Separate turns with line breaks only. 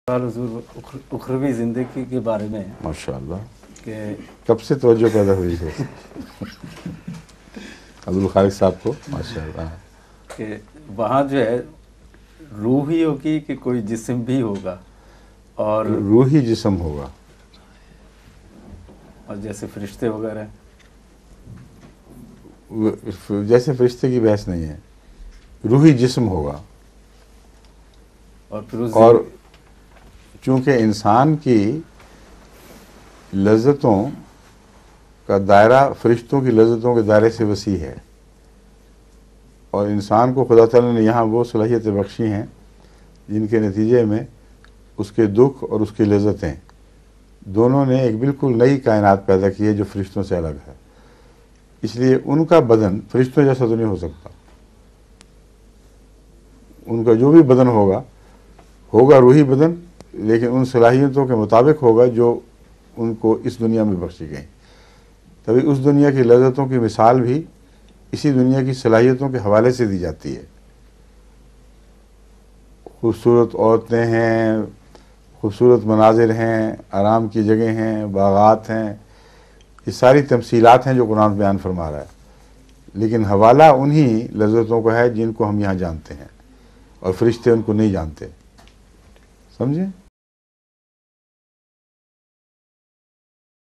حضور اخروی زندگی کے بارے میں
ماشاءاللہ
کہ
کب سے توجہ پیدا ہوئی ہے عبدالخالق صاحب کو ماشاءاللہ
کہ وہاں جو ہے روح ہی ہوگی کہ کوئی جسم بھی ہوگا اور
روحی جسم ہوگا
جیسے فرشتے وغیرہ
جیسے فرشتے کی بحث نہیں ہے، روحی جسم ہوگا.
اور پھر
اور چونکہ انسان کی لذتوں کا دائرہ فرشتوں کی لذتوں کے دائرے سے وسیع ہے، اور انسان کو خدا تعالیٰ نے یہاں وہ صلاحیتیں بخشی ہیں جن کے نتیجے میں اس کے دکھ اور اس کی لذتیں دونوں نے ایک بالکل نئی کائنات پیدا کی ہے جو فرشتوں سے الگ ہے. اس لیے ان کا بدن فرشتوں جیسا تو نہیں ہو سکتا. ان کا جو بھی بدن ہوگا روحی بدن، لیکن ان صلاحیتوں کے مطابق ہوگا جو ان کو اس دنیا میں بخشی گئیں. تبھی اس دنیا کی لذتوں کی مثال بھی اسی دنیا کی صلاحیتوں کے حوالے سے دی جاتی ہے. خوبصورت عورتیں ہیں، خوبصورت مناظر ہیں، آرام کی جگہ ہیں، باغات ہیں، یہ ساری تمثیلات ہیں جو قرآن بیان فرما رہا ہے، لیکن حوالہ انہی لذتوں کو ہے جن کو ہم یہاں جانتے ہیں، اور فرشتے ان کو نہیں جانتے. سمجھیں؟